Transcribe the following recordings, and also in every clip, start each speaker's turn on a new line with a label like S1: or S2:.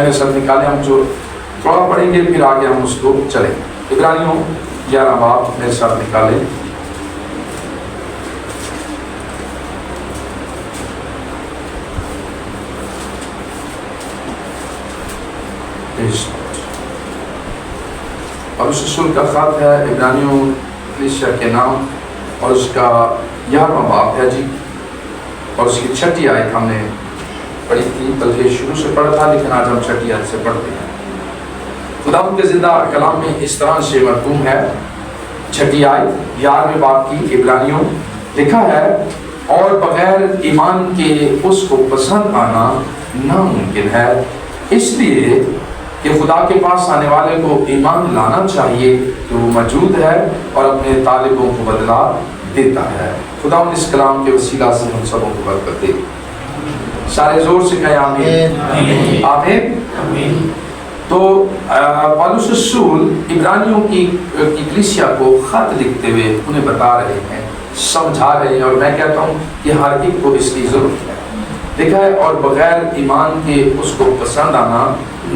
S1: میرے ساتھ نکالیں، ہم جو تھوڑا پڑھیں گے پھر آگے ہم اس کو چلیں. عبرانیوں 11 باب میرے ساتھ نکالیں. اور اس رسول کا خط ہے عبرانیوں کلیسیا کے نام، اور اس کا 11واں باب ہے جی، اور اس کی 6 آیت ہم نے پڑھی تھی، بلکہ شروع سے پڑھا تھا لیکن آج ہم 6 آیت سے پڑھتے ہیں. خدا کے زندہ کلام میں اس طرح سے مرقوم ہے. 6 آیت 11ویں باب کی عبرانیوں لکھا ہے، اور بغیر ایمان کے اس کو پسند آنا ناممکن ہے، اس لیے کہ خدا کے پاس آنے والے کو ایمان لانا چاہیے کہ وہ موجود ہے اور اپنے طالبوں کو بدلا دیتا ہے. خدا اس کلام کے وسیلہ سے ہم سبوں کو برکت دے. سارے زور سے کہیں آمین. آمین. تو پالوس رسول عبرانیوں کی کلیسیا کو خط لکھتے ہوئے انہیں بتا رہے ہیں، سمجھا رہے ہیں، اور میں کہتا ہوں کہ ہر ایک کو اس کی ضرورت ہے. لکھا ہے، اور بغیر ایمان کے اس کو پسند آنا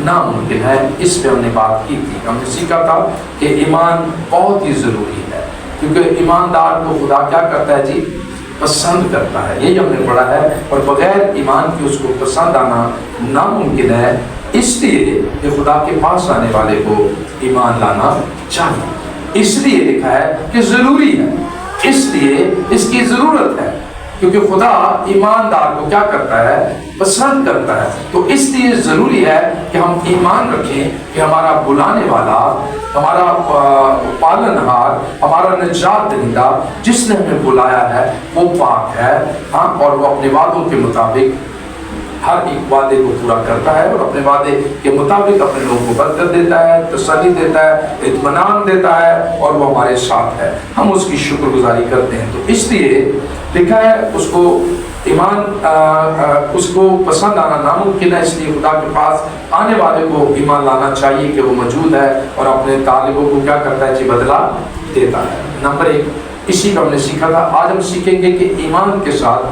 S1: ناممکن ہے. اس پہ ہم نے بات کی تھی. ہم نے سیکھا تھا کہ ایمان بہت ہی ضروری ہے، کیونکہ ایماندار کو خدا کیا کرتا ہے جی؟ پسند کرتا ہے. یہی ہم نے پڑھا ہے. اور بغیر ایمان کے اس کو پسند آنا ناممکن ہے، اس لیے کہ خدا کے پاس آنے والے کو ایمان لانا چاہیے. اس لیے لکھا ہے کہ ضروری ہے، اس لیے اس کی ضرورت ہے، کیونکہ خدا ایماندار کو کیا کرتا ہے؟ پسند کرتا ہے. تو اس لیے ضروری ہے کہ ہم ایمان رکھیں کہ ہمارا بلانے والا، ہمارا پالنہار، ہمارا نجات دہندہ جس نے ہمیں بلایا ہے وہ پاک ہے، ہاں، اور وہ اپنے وعدوں کے مطابق ہر ایک وعدے کو پورا کرتا ہے، اور اپنے وعدے کے مطابق اپنے لوگوں کو برکت دیتا ہے، تسلی دیتا ہے، اطمینان دیتا ہے، اور وہ ہمارے ساتھ ہے. ہم اس کی شکر گزاری کرتے ہیں. تو اس لیے لکھا ہے اس کو ایمان اس کو پسند آنا ناممکن ہے، اس لیے خدا کے پاس آنے والے کو ایمان لانا چاہیے کہ وہ موجود ہے اور اپنے طالبوں کو کیا کرتا ہے جی؟ بدلا دیتا ہے. نمبر 1 اسی کا ہم نے سیکھا تھا. آج ہم سیکھیں گے کہ ایمان کے ساتھ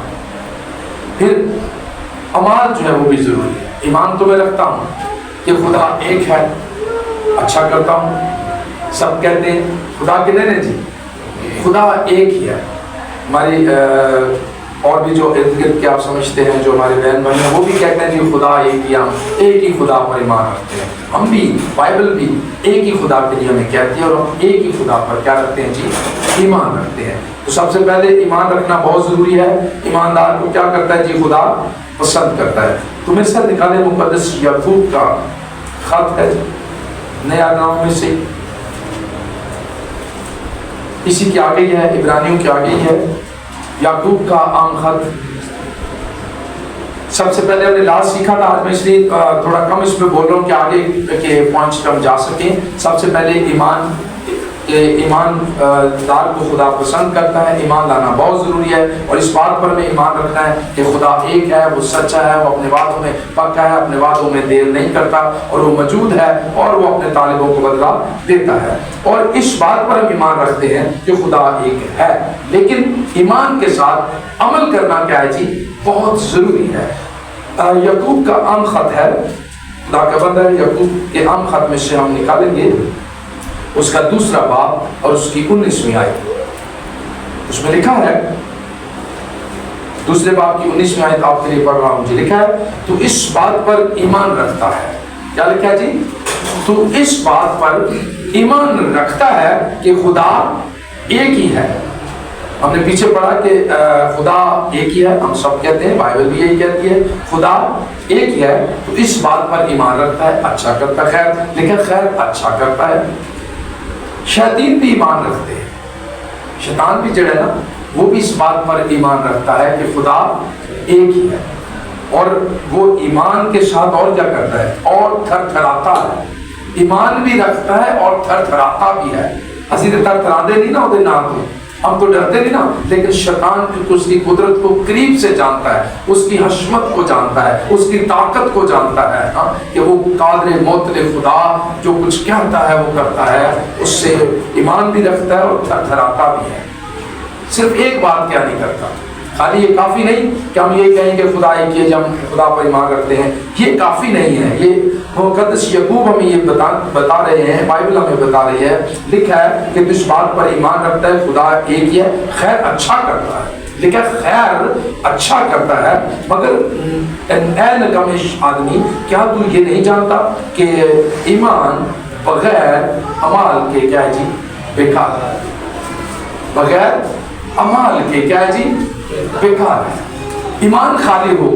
S1: پھر عمال جو ہے وہ بھی ضروری ہے. ایمان تو میں رکھتا ہوں کہ خدا ایک ہے، اچھا کرتا ہوں، سب کہتے ہیں خدا کے نہیں جی، خدا ایک ہی ہے. ہماری اور بھی جو ارد گرد کے آپ سمجھتے ہیں، جو ہمارے بہن بھائی ہیں، وہ بھی کہتے ہیں جی خدا ایک ہی، ہم ایک ہی خدا پر ایمان رکھتے ہیں. ہم بھی، بائبل بھی ایک ہی خدا کے لیے ہمیں کہتی ہے، اور ہم ایک ہی خدا پر کیا رکھتے ہیں جی؟ ایمان رکھتے ہیں. تو سب سے پہلے ایمان رکھنا بہت ضروری ہے. ایماندار کو کیا کرتا ہے جی؟ خدا پسند کرتا ہے. تو میرے ساتھ نکالے مقدس یعقوب کا خط ہے نیا نام میں سے، اسی کی آگے ہے، عبرانیوں کی آگے ہے یعقوب کا عام خط. سب سے پہلے ہم نے لاسٹ سیکھا تھا، آج میں اس لیے تھوڑا کم اس پہ بول رہا ہوں کہ آگے کے پوائنٹس پہ ہم جا سکیں. سب سے پہلے ایمان دار کو خدا پسند کرتا ہے. ایمان لانا بہت ضروری ہے، اور اس بات پر ہمیں ایمان رکھنا ہے کہ خدا ایک ہے، وہ سچا ہے، وہ اپنے وعدوں میں پکا ہے، اپنے وعدوں میں دیر نہیں کرتا، اور وہ موجود ہے، اور وہ اپنے طالبوں کو بدلا دیتا ہے. اور اس بات پر ہم ایمان رکھتے ہیں کہ خدا ایک ہے. لیکن ایمان کے ساتھ عمل کرنا کیا ہے جی؟ بہت ضروری ہے. یعقوب کا عام خط ہے، خدا کا بندہ ہے. یعقوب کے عام خط میں سے ہم نکالیں گے اس کا 2 باب اور اس کی 19ویں آیت. اس میں لکھا ہے، 2 باب کی 19ویں آیت آپ کے لیے پڑھ رہا ہوں جی. لکھا ہے، تو اس بات پر ایمان رکھتا ہے. کیا لکھا ہے جی؟ تو اس بات پر ایمان رکھتا ہے کہ خدا ایک ہی ہے. ہم نے پیچھے پڑھا کہ خدا ایک ہی ہے، ہم سب کہتے ہیں، بائبل بھی یہی کہتی ہے خدا ایک ہی ہے. تو اس بات پر ایمان رکھتا ہے، اچھا کرتا ہے. خیر لیکن خیر اچھا کرتا ہے. شیطان بھی ایمان رکھتے ہیں. شیطان بھی جڑے نا، وہ بھی اس بات پر ایمان رکھتا ہے کہ خدا ایک ہی ہے، اور وہ ایمان کے ساتھ اور کیا کرتا ہے؟ اور تھر تھراتا ہے. ایمان بھی رکھتا ہے اور تھر تھراتا بھی ہے. اسی تو تھر تھراندے نہیں نا ہوتے، نہ تو ہم تو ڈرتے نہیں نا، لیکن شیطان کی اس کی قدرت کو قریب سے جانتا ہے، اس کی حشمت کو جانتا ہے، اس کی طاقت کو جانتا ہے، ہاں، کہ وہ قادر مطلق خدا جو کچھ کہتا ہے وہ کرتا ہے. اس سے ایمان بھی رکھتا ہے اور تھر تھراتا بھی ہے. صرف ایک بات کیا نہیں کرتا، خالی یہ کافی نہیں کہ ہم یہ کہیں کہ خدا ایک ہے، جب ہم خدا پر ایمان رکھتے ہیں، یہ کافی نہیں ہے. یہ मुक़द्दस याकूब हमें ये बता रहे हैं, बाइबल हमें बता रही है, लिखा है कि तू इस बात पर ईमान रखता है खुदा एक ही है, खैर अच्छा करता है, लिखा खैर अच्छा करता है, मगर ऐ नकामिश आदमी क्या तू ये नहीं जानता कि ईमान बगैर अमाल के क्या है जी, बेकार है, बगैर अमाल के क्या है जी, बेकार है। ईमान खाली हो,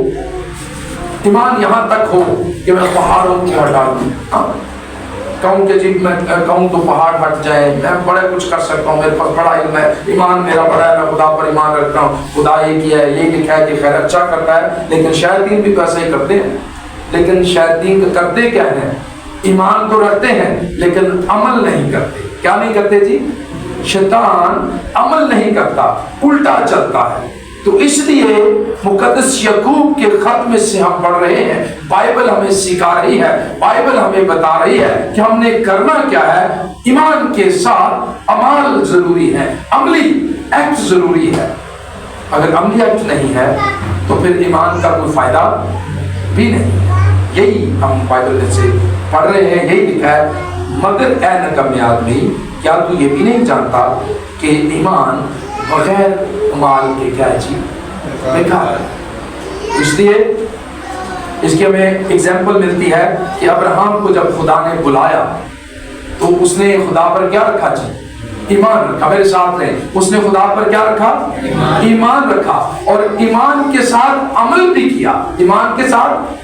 S1: ईमान यहाँ तक हो कि मैं पहाड़ों को हटा दूँ, कहूँ कि जी मैं कहूँ तो पहाड़ हट जाए, मैं बड़ा कुछ कर सकता हूँ, मेरे पास बड़ा इल्म है, ईमान मेरा बड़ा है, मैं खुदा पर ईमान रखता हूँ, खुदा ये किया है, ये लिखा है कि खैर अच्छा करता है। लेकिन शैतान भी तो ऐसा ही करते हैं, लेकिन शैतान करते क्या है, ईमान तो रखते हैं लेकिन अमल नहीं करते। क्या नहीं करते जी, शैतान अमल नहीं करता, उल्टा चलता है। तो इसलिए मुक़द्दस याकूब के खत में से हम पढ़ रहे हैं, बाइबल हमें सिखा रही है, बाइबल हमें बता रही है कि हमने करना क्या है। ईमान के साथ अमाल जरूरी है, अमली एक्ट जरूरी है। अगर अमली एक्ट नहीं है तो फिर ईमान का कोई फायदा भी नहीं है। यही हम बाइबल में से पढ़ रहे हैं, यही लिखा है, मगर ऐ नकम्मे आदमी क्या तू ये भी नहीं जानता कि ईमान बगैर अमाल के क्या जी, बेकार है। इसलिए इसकी हमें एग्जाम्पल मिलती है कि अब्राहम को जब खुदा ने बुलाया तो उसने खुदा पर क्या रखा जी, ईमान रखा। मेरे साथ रहे, उसने खुदा पर क्या रखा, ईमान रखा, और ईमान के साथ अमल भी किया। ईमान के साथ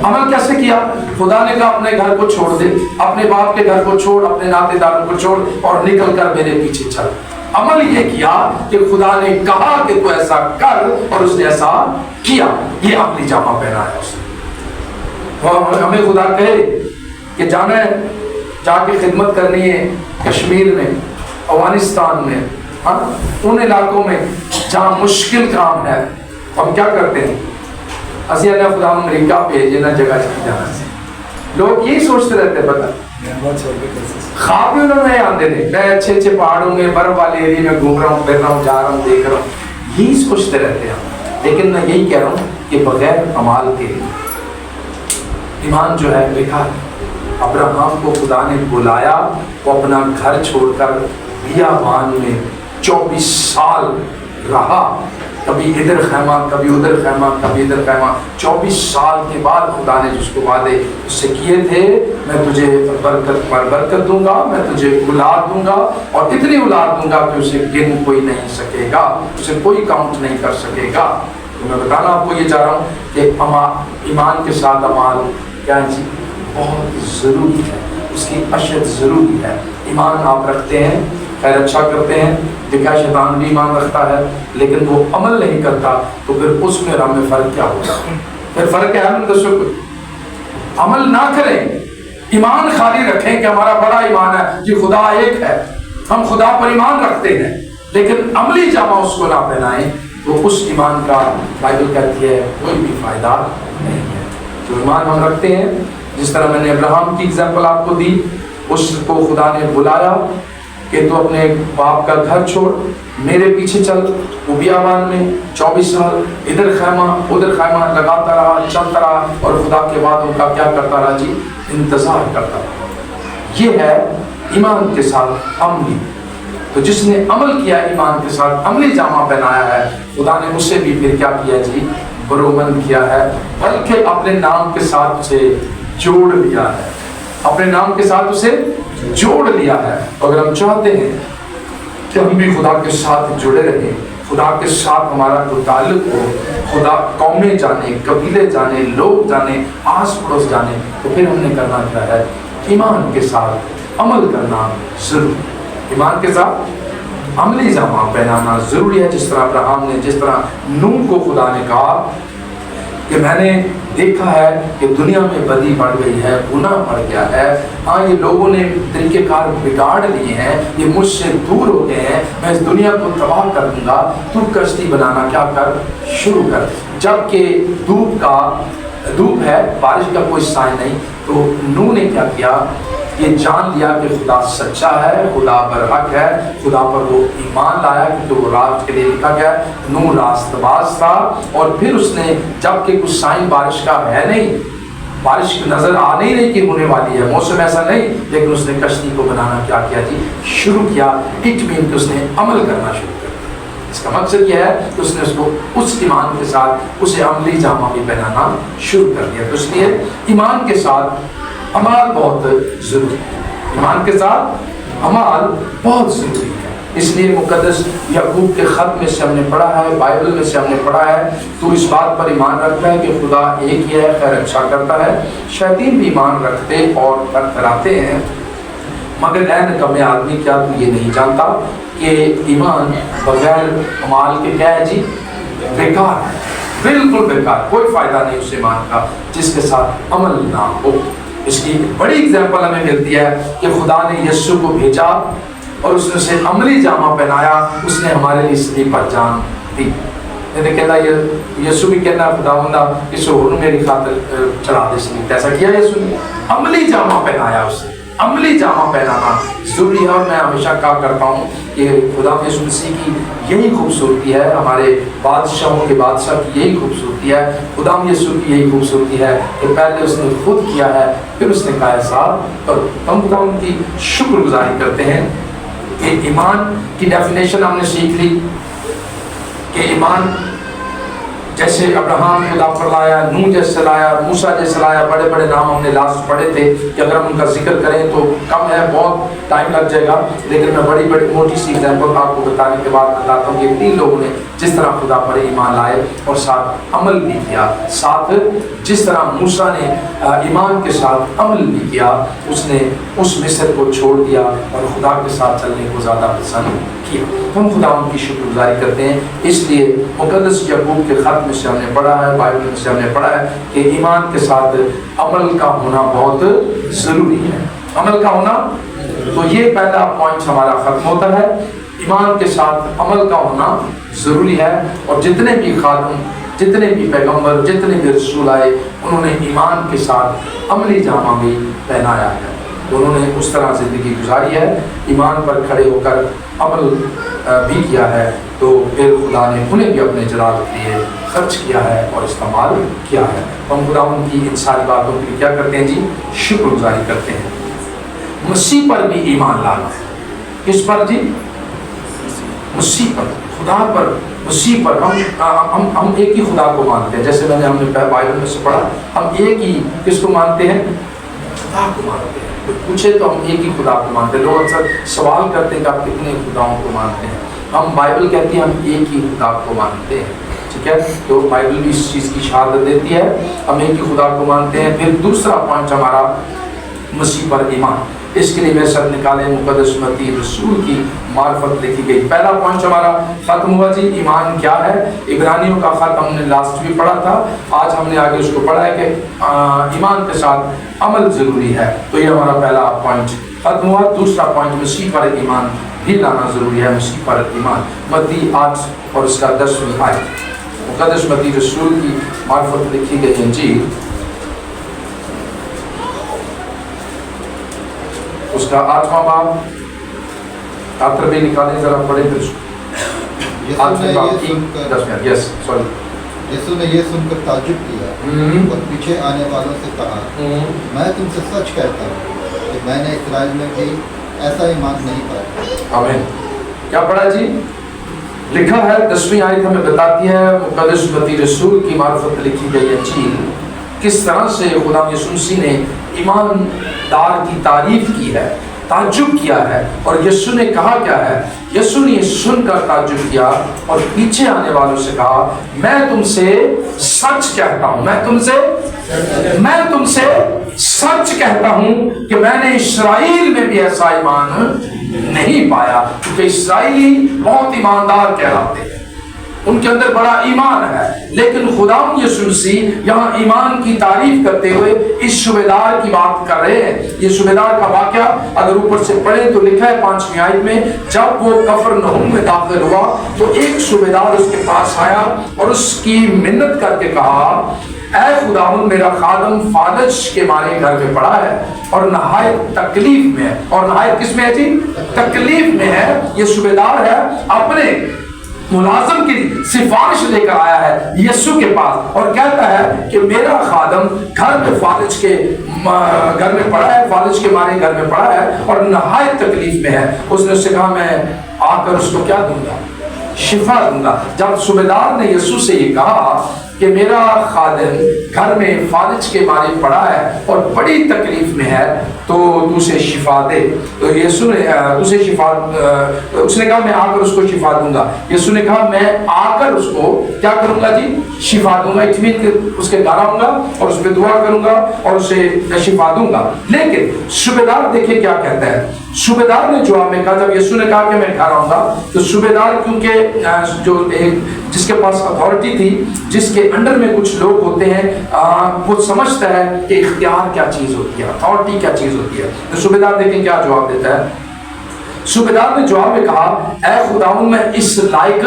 S1: अमल कैसे किया, खुदा ने कहा अपने घर को छोड़ दे, अपने बाप के घर को छोड़, अपने नातेदारों को छोड़ और निकल कर मेरे पीछे चल। अमल ये किया कि खुदा ने कहा कि तू ऐसा कर और उसने ऐसा किया। ये अमली जामा पहना है उसने। और हमें खुदा कहे कि जाना है, जाके खिदमत करनी है कश्मीर में, अफगानिस्तान में, हाँ उन इलाकों में जहाँ मुश्किल काम है, हम क्या करते हैं, असी अल्लाह खुदा अमेरिका भेजे ना जगह चली जाना से। लोग यही सोचते रहते, पता ख्वाब भी उन्होंने आते थे, मैं अच्छे अच्छे पहाड़ों में बर्फ वाले एरिया में घूम रहा हूँ, फिर रहा हूँ, जा रहा हूँ, देख रहा हूँ, यही सोचते रहते हैं। लेकिन मैं यही कह रहा हूँ कि बगैर अमाल के ईमान जो है बेकार। अब्राहम को खुदा ने बुलाया, वो अपना घर छोड़कर बियाबान में 24 साल रहा, कभी इधर खैमा, कभी उधर खैमा, कभी इधर खैमा। 24 साल के बाद खुदा ने जिसको वादे उससे किए थे, मैं तुझे बरकत पर बरकत दूंगा, मैं तुझे औलाद दूंगा और इतनी औलाद दूंगा कि उसे गिन कोई नहीं सकेगा, उसे कोई काउंट नहीं कर सकेगा। तो मैं बताना आपको ये चाह रहा हूँ कि ईमान के साथ अमाल क्या जी, बहुत ज़रूरी है, उसकी अशद ज़रूरी है। ईमान आप रखते हैं, खैर अच्छा करते हैं, देखा शैतान भी ईमान रखता है, लेकिन वो अमल नहीं करता, तो फिर उसमें और हमें फ़र्क क्या होगा? फिर फ़र्क है, हम दसो अमल ना करें, ईमान खाली रखें कि हमारा बड़ा ईमान है कि खुदा एक है, हम खुदा पर ईमान रखते हैं, लेकिन अमली जामा उसको ना पहनाएं, तो उस ईमान का बाइबल कहती है कोई भी फ़ायदा नहीं है। जो ईमान हम रखते हैं, जिस तरह मैंने अब्राहम की एग्जाम्पल आपको दी, उसको खुदा ने बुलाया कि तू अपने बाप का घर छोड़, मेरे पीछे चल। वो बियाबान में 24 साल इधर खैमा उधर खैमा लगाता रहा, चलता रहा, और खुदा के बाद उनका क्या करता रहा जी, इंतजार करता रहा। ये है ईमान के साथ अमली। तो जिसने अमल किया, ईमान के साथ अमली जामा पहनाया है, खुदा ने उससे भी फिर क्या किया जी, बरोमंद किया है, बल्कि अपने नाम के साथ उसे जोड़ लिया है, अपने नाम के साथ उसे जोड़ लिया है। अगर हम चाहते हैं कि हम भी खुदा के साथ जुड़े रहें, खुदा के साथ हमारा कोई ताल्लुक हो, खुदा कौमें जाने, कबीले जाने, लोग जाने, आस पड़ोस जाने, तो फिर हमने करना क्या है, ईमान के साथ अमल करना जरूरी। ईमान के साथ अमली जामा पहनाना जरूरी है। जिस तरह अब्राहम ने, जिस तरह नूह को खुदा ने कहा कि मैंने देखा है कि दुनिया में बदी बढ़ गई है, गुनाह बढ़ गया है, हाँ ये लोगों ने तरीक़ेकार बिगाड़ लिए हैं, ये मुझसे दूर हो गए हैं, मैं इस दुनिया को तबाह कर दूंगा, तू कश्ती बनाना क्या कर, शुरू कर। जबकि धूप है, बारिश का कोई साइन नहीं, तो नूह ने क्या किया, ये जान लिया कि खुदा सच्चा है, खुदा पर हक है, खुदा पर वो ईमान लाया, क्योंकि वो रात के लिए लिखा गया नूह रास्तबाज था। और फिर उसने, जबकि कुछ साइन बारिश का है नहीं, بارش نظر آ نہیں رہی کہ ہونے والی ہے، موسم ایسا نہیں، لیکن اس نے کشتی کو بنانا کیا کیا جی، شروع کیا۔ اٹ مین کہ اس نے عمل کرنا شروع کر دیا۔ اس کا مقصد یہ ہے کہ اس نے اس کو اس ایمان کے ساتھ اسے عملی جامہ بھی پہنانا شروع کر دیا۔ تو اس لیے ایمان کے ساتھ عمل بہت ضروری ہے، ایمان کے ساتھ عمل بہت ضروری ہے۔ اس لیے مقدس یعقوب کے خط میں سے ہم نے پڑھا ہے، بائبل میں سے ہم نے پڑھا ہے، تو اس بات پر ایمان رکھتا ہے کہ خدا ایک ہی ہے، خیر اچھا کرتا ہے۔ شیاطین بھی ایمان رکھتے اور کراتے ہیں، مگر اے نکمے آدمی، کیا تو یہ نہیں جانتا کہ ایمان بغیر عمل کے کیا ہے جی، بیکار ہے، بالکل بیکار، کوئی فائدہ نہیں اس ایمان کا جس کے ساتھ عمل نہ ہو۔ اس کی بڑی اگزامپل ہمیں ملتی ہے کہ خدا نے یسوع کو بھیجا اور اس نے اسے عملی جامہ پہنایا، اس نے ہمارے لیے صلیب پر جان دی۔ میں نے کہنا یسوع بھی کہنا خداوندا کسی اور میری خاطر چڑھا دے صلیب، ایسا کیا یسوع نے، عملی جامہ پہنایا اسے۔ عملی جامہ پہنانا ضروری ہے، اور میں ہمیشہ کہا کرتا ہوں کہ خدا یسوع مسیح کی یہی خوبصورتی ہے، ہمارے بادشاہوں کے بادشاہ کی یہی خوبصورتی ہے، خدا یسوع کی یہی خوبصورتی ہے کہ پہلے اس نے خود کیا ہے، پھر اس نے کہا ایسا کرو۔ ہم خدا ان کی شکر گزاری کرتے ہیں کہ ایمان کی ڈیفینیشن ہم نے سیکھ لی کہ ایمان جیسے ابراہم خدا پر لایا، نوح جیسے لایا، موسیٰ جیسے لایا، بڑے بڑے نام ہم نے لاسٹ پڑھے تھے کہ اگر ہم ان کا ذکر کریں تو کم ہے، بہت ٹائم لگ جائے گا، لیکن میں بڑی بڑی موٹی سی ایگزامپل آپ کو بتانے کے بعد بتاتا ہوں کہ 3 لوگوں نے جس طرح خدا پر ایمان لائے اور ساتھ عمل بھی کیا، ساتھ جس طرح موسیٰ نے ایمان کے ساتھ عمل بھی کیا، اس نے اس مصر کو چھوڑ دیا اور خدا کے ساتھ چلنے کو زیادہ پسند کیا۔ ہم خدا ان کی شکر گزاری کرتے ہیں۔ اس لیے مقدس یعقوب کے خط میں سے ہم نے پڑھا ہے، بائبل میں سے ہم نے پڑھا ہے کہ ایمان کے ساتھ عمل کا ہونا بہت ضروری ہے۔ عمل کا ہونا، تو یہ پہلا پوائنٹ ہمارا ختم ہوتا ہے، ایمان کے ساتھ عمل کا ہونا ضروری ہے۔ اور جتنے بھی خاتم، جتنے بھی پیغمبر، جتنے بھی رسول آئے، انہوں نے ایمان کے ساتھ عملی جامہ بھی پہنایا ہے، انہوں نے اس طرح زندگی گزاری ہے، ایمان پر کھڑے ہو کر عمل بھی کیا ہے، تو پھر خدا نے انہیں بھی اپنے جلال کے لیے خرچ کیا ہے اور استعمال کیا ہے۔ ہم خدا ان کی ان ساری باتوں کی کیا کرتے ہیں جی، شکر گزاری کرتے ہیں۔ مسیح پر بھی ایمان لانا، کس پر جی، مسیح پر، خدا پر، مسیح پر۔ ہم ایک ہی خدا کو مانتے ہیں، جیسے ہم نے بائبل میں سے پڑھا، ہم ایک ہی کس کو مانتے ہیں، خدا کو مانتے ہیں۔ پوچھے تو ہم ایک ہی خدا کو مانتے ہیں۔ لوگ اکثر سوال کرتے ہیں کہ آپ کتنے خداؤں کو مانتے ہیں، ہم بائبل کہتی ہے ہم ایک ہی خدا کو مانتے ہیں، ٹھیک ہے، تو بائبل بھی اس چیز کی شہادت دیتی ہے، ہم ایک ہی خدا کو مانتے ہیں۔ پھر دوسرا پوائنٹ ہمارا مسیح پر ایمان، اس کے لیے میں سب نکالے مقدس متی رسول کی معرفت لکھی گئی۔ پہلا پوائنٹ ہمارا ختم ہوا جی، ایمان کیا ہے۔ عبرانیوں کا خط ہم نے لاسٹ بھی پڑھا تھا، آج ہم نے آگے اس کو پڑھا ہے کہ ایمان کے ساتھ عمل ضروری ہے، تو یہ ہمارا پہلا پوائنٹ ختم ہوا۔ دوسرا پوائنٹ مسیح پر ایمان بھی لانا ضروری ہے، مسیح پر ایمان۔ متی 8 اور اس کا 10ویں آیت، مقدس متی رسول کی معرفت لکھی گئی انجیل، اس کا 8واں باب، آپ بھی نکالیں ذرا، پڑھیں پھر اس کو۔ 8ویں باب کی 10ویں، یس سوری۔
S2: یسوع نے یہ سن کر تعجب کیا اور پیچھے آنے والوں سے کہا، میں تم سے سچ کہتا ہوں کہ میں نے اسرائیل میں بھی ایسا ایمان نہیں پایا۔
S1: آمین۔ کیا پڑھا جی؟ لکھا ہے 10ویں آیت ہمیں بتاتی ہے مقدس متی رسول کی معرفت لکھی گئی انجیل کس طرح سے خدا یسوع مسیح نے ایماندار کی تعریف کی ہے، تعجب کیا ہے، اور یسوع نے کہا کیا ہے، یسوع نے یہ سن کر تعجب کیا اور پیچھے آنے والوں سے کہا، میں تم سے سچ کہتا ہوں، میں تم سے سچ کہتا ہوں کہ میں نے اسرائیل میں بھی ایسا ایمان نہیں پایا، کیونکہ اسرائیلی بہت ایماندار کہلاتے ہیں، ان کے اندر بڑا ایمان ہے، لیکن خدا یسوع مسیح یہاں ایمان کی تعریف کرتے ہوئے اس صوبیدار کی بات کر رہے ہیں۔ یہ صوبیدار کا واقعہ اگر اوپر سے پڑھیں تو لکھا ہے 5ویں آیت میں، جب وہ کفرنہوم میں داخل ہوا تو ایک صوبیدار اس کے پاس آیا اور اس کی منت کر کے کہا، اے خداوند میرا خادم فالج کے مارے گھر میں پڑا ہے اور نہایت تکلیف میں ہے، اور نہایت کس میں ہے جی؟ تکلیف میں ہے۔ یہ صوبیدار ہے، اپنے मुलाजिम की सिफारिश लेकर आया है यीशु के पास और कहता है कि मेरा खादम घर में पड़ा है, फालिज के मारे घर में पड़ा है और नहायत तकलीफ में है। उसने उससे कहा मैं आकर उसको क्या दूंगा, शिफा दूंगा। जब सूबेदार ने यीशु से ये कहा कि मेरा खादिम घर में फालिज के मारे पड़ा है और बड़ी तकलीफ में है, तो तू उसे शिफा दे। तो यीशु ने उसने कहा मैं आकर उसको शिफा दूंगा। यीशु ने कहा मैं आकर उसको क्या करूंगा जी, शिफा दूंगा। इट मीन उसके घर आऊंगा और उस पर दुआ करूंगा और उसे शिफा दूंगा। लेकिन सूबेदार देखिए क्या कहता है। सूबेदार ने जवाब में कहा, जब यीशु ने कहा कि मैं घर आऊंगा, तो सूबेदार क्योंकि जो एक जिसके पास अथॉरिटी थी, जिसके अंडर में कुछ लोग होते हैं, वो समझता है कि इख्तियार क्या चीज होती है, अथॉरिटी क्या चीज होती है। तो सूबेदार देखें क्या जवाब देता है। सूबेदार ने जवाब में कहा, ऐ खुदाउन मैं इस लायक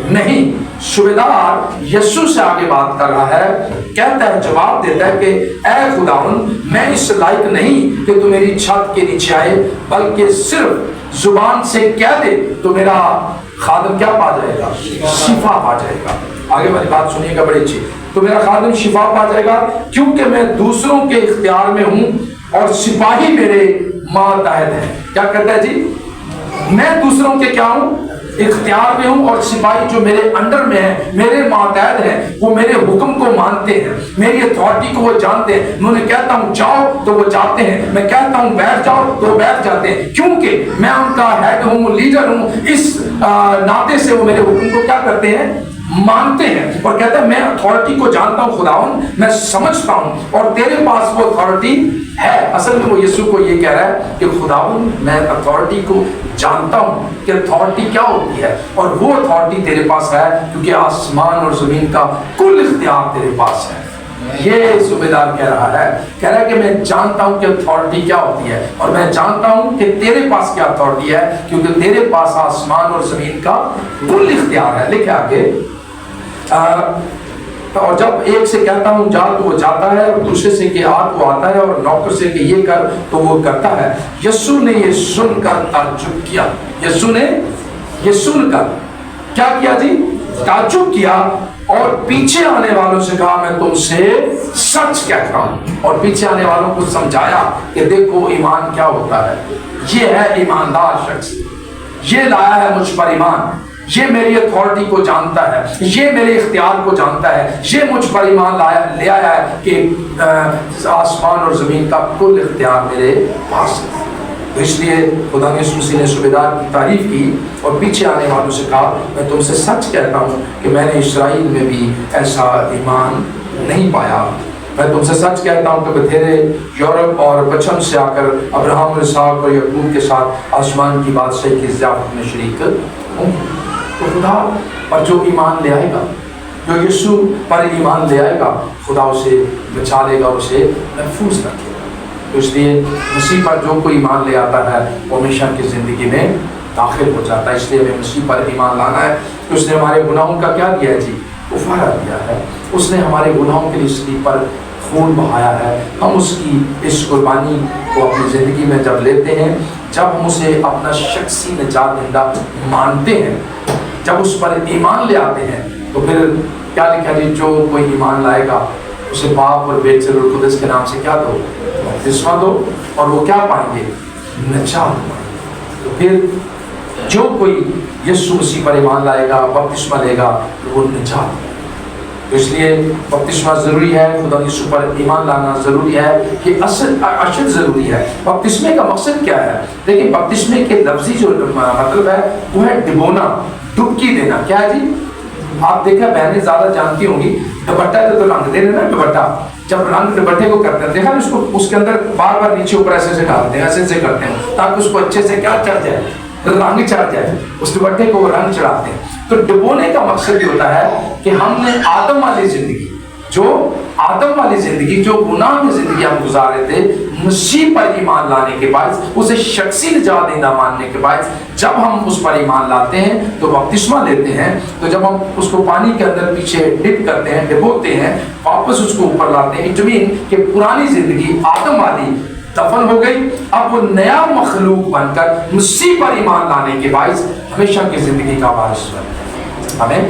S1: नहीं। सूबेदार यीशु से आगे बात कर रहा है, कहता है, जवाब देता है कि ऐ खुदाउन मैं इस लायक नहीं कि तू मेरी छत के नीचे आए, बल्कि सिर्फ जुबान से कह दे तो मेरा खादिम क्या पा जाएगा, शिफा पा जाएगा। आगे वाली बात सुनिएगा बड़ी अच्छी। तो मेरा खादिम शिफा पा जाएगा क्योंकि मैं दूसरों के इख्तियार में हूं और सिपाही मेरे मातहत है। क्या कहता है जी, मैं दूसरों के क्या हूं, इख्तियार में हूं और सिपाही जो मेरे अंडर में है, मेरे मातहत हैं, वो मेरे हुक्म को मानते हैं, मेरी अथॉरिटी को वो जानते हैं। मैं कहता हूं जाओ तो वो जाते हैं, मैं कहता हूं बैठ जाओ तो वो बैठ जाते हैं, क्योंकि मैं उनका हेड हूं, लीडर हूं। इस नाते से वो मेरे हुक्म को क्या करते हैं, मानते हैं। और कहता है मैं अथॉरिटी को जानता हूं खुदावन, मैं समझता हूं और तेरे पास वो अथॉरिटी है। असल में वो यीशु को ये कह रहा है कि खुदावन मैं अथॉरिटी को जानता हूं कि अथॉरिटी क्या होती है, और वो अथॉरिटी तेरे पास है क्योंकि आसमान और जमीन का कुल इख्तियार तेरे पास है। ये सूबेदार कह रहा है कि मैं जानता हूं कि अथॉरिटी क्या होती है और मैं जानता हूं कि तेरे पास क्या अथॉरिटी है, क्योंकि तेरे पास आसमान और जमीन का कुल इख्तियार है। लिखे आगे, और जब एक से कहता हूं जा तो वो जाता है, और दूसरे से कि आ तो आता है, और नौकर से कि ये कर तो वो करता है। यीशु ने ये सुनकर ताज्जुब किया। यीशु ने ये सुनकर क्या किया जी, ताज्जुब किया और पीछे आने वालों से कहा मैं तुमसे सच कहता हूं, और पीछे आने वालों को समझाया कि देखो ईमान क्या होता है। ये है ईमानदार शख्स, ये लाया है मुझ पर ईमान, ये मेरी अथॉरिटी को जानता है, ये मेरे इख्तियार को जानता है, ये मुझ पर ईमान ले आया है कि आसमान और जमीन का कुल इख्तियार मेरे पास है। तो इसलिए खुदा यीशु मसीह ने सूबेदार की तारीफ की और पीछे आने वालों से कहा मैं तुमसे सच कहता हूँ कि मैंने इस्राएल में भी ऐसा ईमान नहीं पाया। मैं तुमसे सच कहता हूँ कि बथेरे यूरोप और पश्चिम से आकर अब्राहम और इसहाक और याकूब के साथ आसमान की बादशाही की ज़ियाफत में शरीक हूँ। तो खुदा पर जो ईमान ले आएगा, जो यीशु पर ईमान ले आएगा, खुदा उसे बचा लेगा, उसे महफूज रखेगा। तो इसलिए मसीह पर जो कोई ईमान ले आता है वो हमेशा की ज़िंदगी में दाखिल हो जाता है। इसलिए हमें मसीह पर ईमान लाना है कि उसने हमारे गुनाहों का क्या दिया है जी, उफारा दिया है। उसने हमारे गुनाहों के लिए सलीब पर खून बहाया है। हम उसकी इस कुर्बानी को अपनी ज़िंदगी में जब लेते हैं, जब हम उसे अपना शख्सी निजात दहिंदा मानते हैं, जब उस पर ईमान ले आते हैं, तो फिर क्या लिखा जी, जो कोई ईमान लाएगा उसे बाप और बेटे और कुदस के नाम से क्या दो, बपतिस्मा दो, और वो क्या पाएंगे, निजात पाएंगे। तो फिर जो कोई यीशु मसीह पर ईमान लाएगा, बपतिस्मा लेगा, तो वो निजात। तो इसलिए बपतिस्मा ज़रूरी है, खुदा यीशु पर ईमान लाना ज़रूरी है, ये अशद ज़रूरी है। बपतिस्मे का मकसद क्या है? देखिए बपतिस्मे के लफ्ज़ी जो मतलब है वो है डिबोना, डुबकी देना। क्या है जी? आप देखा बहनें ज़्यादा जानती होंगी, दुपट्टा तो रंग दे देना, दुपट्टा जब रंग दुपट्टे को करते हैं, देखा ना उसको, उसके अंदर बार बार नीचे ऊपर ऐसे से डालते हैं, ऐसे से करते हैं ताकि उसको अच्छे से क्या चढ़ जाए, रंग चढ़ जाए, उस दुपट्टे को वो रंग चढ़ाते हैं। तो डुबोने का मकसद ये होता है कि हमने आदम वाली जिंदगी, जो गुनाह में जिंदगी हम गुजार रहे थे, मसीह पर ईमान लाने के बाद, उसे शख्सी निजात दहिंदा मानने के बाद, जब हम उस पर ईमान लाते हैं तो बपतिस्मा लेते हैं। तो जब हम उसको पानी के अंदर पीछे डिप करते हैं, डुबोते हैं, वापस उसको ऊपर लाते हैं, इट मीन कि पुरानी जिंदगी आदम वाली दफन हो गई, अब वो नया मखलूक बनकर मसीह पर ईमान लाने के बाद हमेशा की जिंदगी का वारिस बन। हमें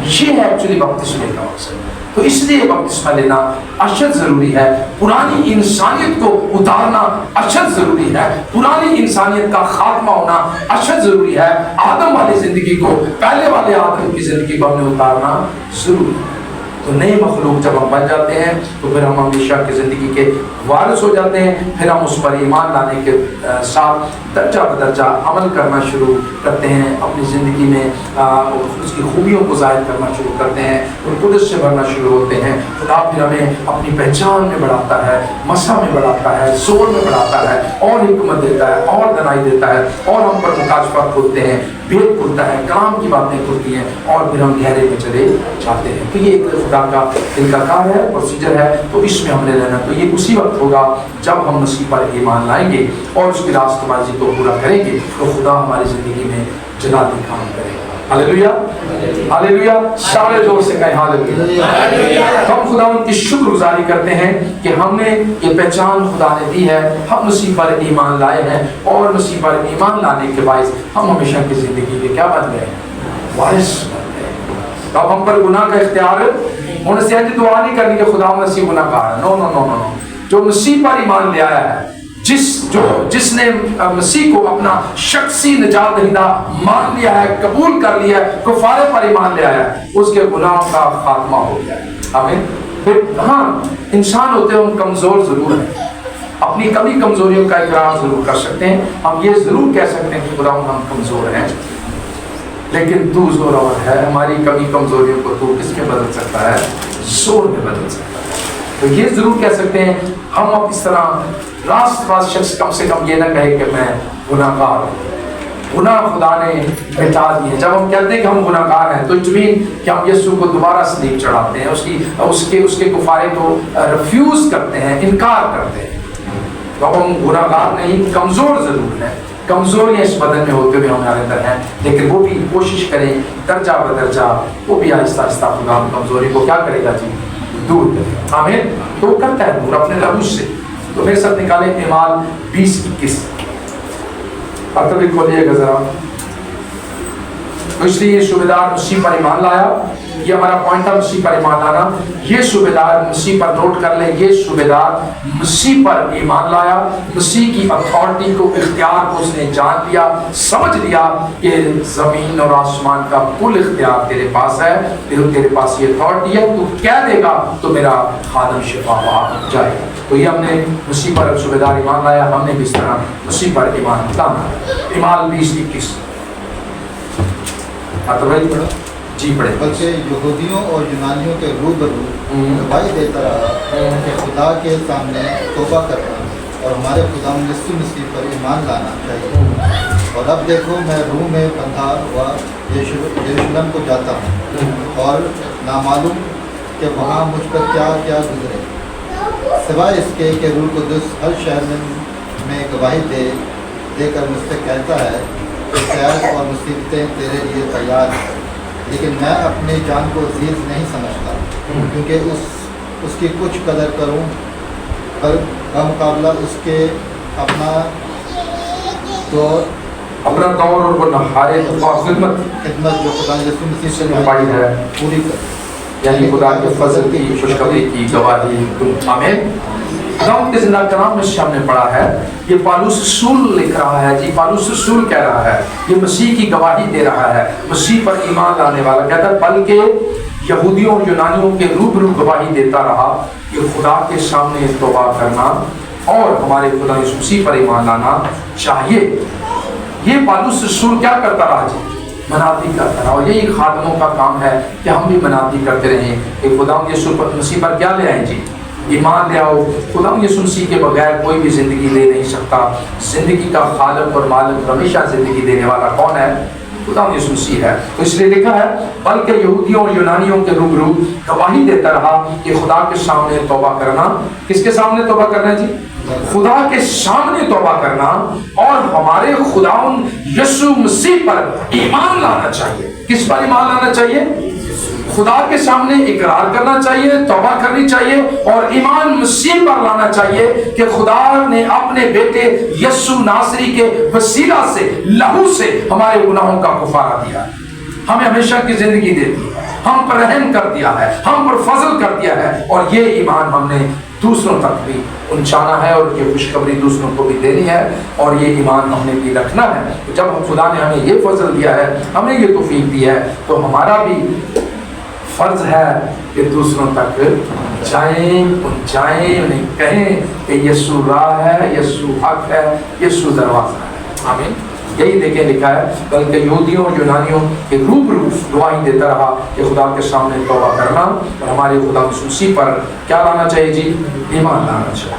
S1: ये है एक्चुअली बपतिस्मे का मकसद। तो इसलिए बपतिस्मा लेना अशद जरूरी है, पुरानी इंसानियत को उतारना अशद जरूरी है, पुरानी इंसानियत का खात्मा होना अशद जरूरी है, आदम वाली जिंदगी को, पहले वाले आदम की जिंदगी को हमने उतारना जरूरी है। तो नए मखलूक जब हम बन जाते हैं तो फिर हम हमेशा की ज़िंदगी के वारिस हो जाते हैं, फिर हम उस पर ईमान लाने के साथ दर्जा बदर्जा अमल करना शुरू करते हैं, अपनी ज़िंदगी में उसकी खूबियों को ज़ाहिर करना शुरू करते हैं, उन कुदरत से भरना शुरू होते हैं। खुदा फिर हमें अपनी पहचान में बढ़ाता है, मसा में बढ़ाता है, सोल में बढ़ाता है, और हिकमत देता है, और दनाई देता है, और हम पर मुकाशफा खुलते हैं, भेद खुलता है, कलाम की बातें खुलती हैं, और फिर हम गहरे में चले जाते हैं। तो ये एक खुदा का दिल का कार है, प्रोसीजर है, तो इसमें हमने रहना। तो ये उसी वक्त होगा जब हम मसीह पर ईमान लाएंगे और उसकी रास्तबाजी को पूरा करेंगे, तो खुदा हमारी ज़िंदगी में जलाली काम करेगा। हालेलुया, हालेलुया, सारे जोर से कहें हालेलुया। हम खुदा उनकी शुक्रगुजारी करते हैं कि हमने ये पहचान खुदा ने दी है, हम मसीह पर ईमान लाए हैं, और मसीह पर ईमान लाने के बाद हम हमेशा की ज़िंदगी में क्या बन गए? वारिस बन गए। तो अब हम पर गुनाह का इख्तियार होने से दुआ नहीं करनी कि खुदा मसीह गुनाहगार है। नो नो नो नो, जो मसीह पर ईमान ले आया है, जिसने मसीह को अपना शख्सी निजात दहिंदा मान लिया है, कबूल कर लिया है, कुफारे पर ईमान ले आया है, उसके गुनाहों का खात्मा हो गया है। आमीन। फिर हाँ, इंसान होते हैं, हम कमज़ोर ज़रूर हैं, अपनी कमी कमज़ोरियों का इकरार ज़रूर कर सकते हैं, हम ये ज़रूर कह सकते हैं कि खुदा हम कमज़ोर हैं, लेकिन तू ज़ोरावर है, हमारी कमी कमज़ोरियों को तू किसमें बदल सकता है? ज़ोर में बदल सकता है। तो ये ज़रूर कह सकते हैं हम अब इस तरह रास्तबाज शख्स कम से कम ये ना कहे कि मैं गुनाहगार हूँ। गुनाह खुदा ने मिटा दिए। जब हम कहते हैं कि हम गुनाहगार हैं, तो इट मीन कि हम यीशु को दोबारा सलीब चढ़ाते हैं, उसके कुफारे को रिफ्यूज़ करते हैं, इनकार करते हैं। तो अब हम गुनाहगार नहीं, कमज़ोर ज़रूर हैं, कमज़ोरियाँ इस बदन में होते हुए हमारे अंदर हैं, लेकिन वो भी कोशिश करें दर्जा बदर्जा, वो भी आहिस्ता आहिस्ता खुदा कमज़ोरी को क्या करेगा जी? दूर करेगा। आमीन। तो वो करता है दूर अपने लहू से। तो मेरे साथ निकाले इमाल 20-21, अब तभी खोलिएगा जरा। तो इसलिए ये सूबेदार मसीह पर ईमान लाया, ये हमारा पॉइंट था, मसीह पर ईमान लाना। ये सूबेदार मसीह पर नोट कर ले, ये सूबेदार मसीह पर ईमान लाया, मसीह की अथॉरिटी को, इख्तियार को उसने जान लिया, समझ लिया कि ज़मीन और आसमान का कुल इख्तियार तेरे पास है, तेरे पास ये अथॉरिटी है, तू कह देगा तो मेरा खादम शिफा पा जाएगा। तो ये हमने मसीह पर सूबेदार ईमान लाया, हमने भी इस तरह मसीह पर ईमान लाना। इमाल 20-21 जी पढ़े।
S2: बल्कि यहूदियों और यूनानियों के रूबरू गवाही देता रहा कि खुदा के सामने तौबा करना और हमारे खुदा यीशु मसीह पर ईमान लाना चाहिए। और अब देखो, मैं रूह में बंधा हुआ यरूशलेम को जाता हूँ, और नामालूम कि वहाँ मुझ पर क्या क्या गुजरे, सिवाय इसके कि रूह कुदस हर शहर में गवाही देकर मुझसे कहता है कि खैर और मुसीबतें तेरे लिए तैयार हैं, लेकिन मैं अपनी जान को अजीज नहीं समझता, क्योंकि उसकी कुछ कदर करूं, पर मुकाबला उसके अपना दौर
S1: और वो नहारे
S2: खिदमत जो खुदा यीशु मसीह से
S1: पाई है
S2: पूरी कर,
S1: यानी खुदा के फजल की, खुशखबरी की गवाही। आमीन। खुदावंद के ज़िंदा कलाम में हमने पढ़ा है, ये पौलुस रसूल लिख रहा है जी, पौलुस रसूल कह रहा है, ये मसीह की गवाही दे रहा है, मसीह पर ईमान लाने वाला कहता है, बल्कि यहूदियों और यूनानियों के रूबरू गवाही देता रहा कि खुदा के सामने तौबा करना और हमारे खुदा यीशु मसीह पर ईमान लाना चाहिए। ये पौलुस रसूल क्या करता रहा जी? मनाती करता रहा। और यही खादमों का काम है कि हम भी मनाती करते रहें कि खुदा यीशु मसीह पर क्या ले आए जी? ईमान ले आओ। खुदा यीशु मसीह के बगैर कोई भी ज़िंदगी ले नहीं सकता। ज़िंदगी का खालिक और मालिक, हमेशा ज़िंदगी देने वाला कौन है? खुदा यीशु मसीह है। तो इसलिए लिखा है, बल्कि यहूदियों और यूनानियों के रूबरू गवाही देता रहा कि खुदा के सामने तौबा करना। किसके सामने तौबा करना जी? खुदा के सामने तौबा करना और हमारे खुदाउन यीशु मसीह पर ईमान लाना चाहिए। किस पर ईमान लाना चाहिए? खुदा के सामने इकरार करना चाहिए, तौबा करनी चाहिए और ईमान मसीह पर लाना चाहिए कि खुदा ने अपने बेटे यीशु नासरी के वसीला से, लहू से हमारे गुनाहों का कफारा दिया। हमें हमेशा की जिंदगी दे दी, हम पर रहम कर दिया है, हम पर फजल कर दिया है, और ये ईमान हमने दूसरों तक भी पहुंचाना है और ये खुशखबरी दूसरों को भी देनी है, और ये ईमान हमने भी रखना है। तो जब खुदा ने हमें ये फजल दिया है, हमें ये तौफीक दी है, तो हमारा भी फर्ज है कि दूसरों तक जाएं, पहुंचाएं, उन्हें कहें कि यीशु राह है, यीशु हक है, यीशु दरवाजा है। आमीन। यही देखें लिखा है, बल्कि यहूदियों और यूनानियों के रूबरू गवाही देता रहा कि खुदा के सामने तौबा करना और हमारे खुदा मसीह पर क्या लाना चाहिए जी? ईमान लाना चाहिए।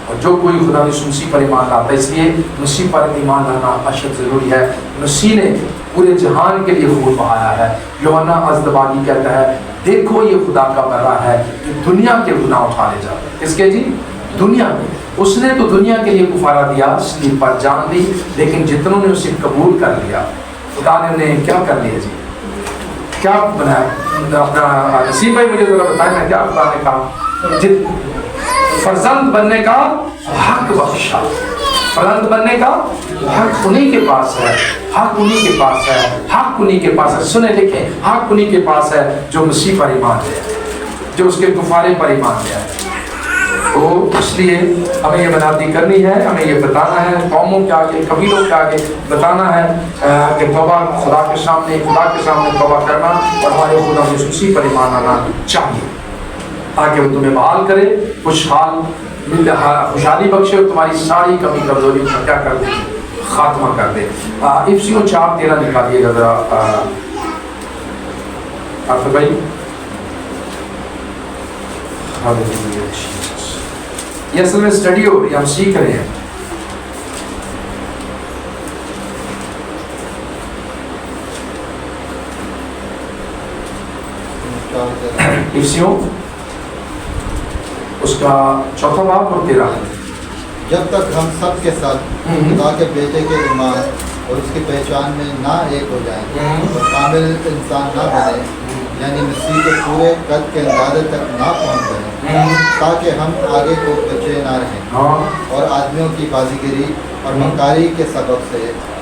S1: और जो कोई खुदा मसीह पर ईमान लाता है, इसलिए मसीह पर ईमान लाना अशद ज़रूरी है। मसीह ने पूरे जहान के लिए खून बहाया है। यूहन्ना अज़दबागी कहता है, देखो ये खुदा का बरा है जो दुनिया के गुनाह उठा ले जाता है। किसके जी? दुनिया के। उसने तो दुनिया के लिए कुफारा दिया, सलीब पर जान दी, लेकिन जितनों ने उसे कबूल कर लिया, खुदा ने उन्हें क्या कर लिया जी? क्या बनाया? अपना नसीब भाई मुझे जरा बताएं ना, क्या खुदा ने कहा? फर्जंद बनने का हक बख्शा। फर्जंद बनने का हक उन्हीं के पास है, हक उन्हीं के पास है, हक उन्हीं के पास है। सुने लिखें, हक उन्हीं के पास है जो मसीह पर ईमान ले, जो उसके गुफारे पर ईमान ले आए। तो इसलिए हमें ये मनादी करनी है, हमें ये बताना है कौमों के आगे, कबीलों के आगे बताना है कि तौबा खुदा के सामने तौबा करना और हमारे खुदा मसीह पर ईमान आना चाहिए, ताकि वो तुम्हें बहाल करे, खुशहाली बख्शे और तुम्हारी सारी कमी कमजोरी का क्या कर दे? खात्मा कर दे। इफ्सियों 4:13 निकालिएगा जरा आफिर भाई। ये असल में स्टडी हो रही है, हम सीख रहे हैं। इफ्सियों उसका 4वां बाब और 13।
S2: जब तक हम सब के साथ खुदा के बेटे के ईमान और उसकी पहचान में ना एक हो जाएं और कामिल इंसान ना बने, यानी मसीह के पूरे कद के अंदाजे तक ना पहुँच जाएं, ताकि हम आगे को बचे ना रहें और आदमियों की बाजीगरी और मक्कारी के सबब से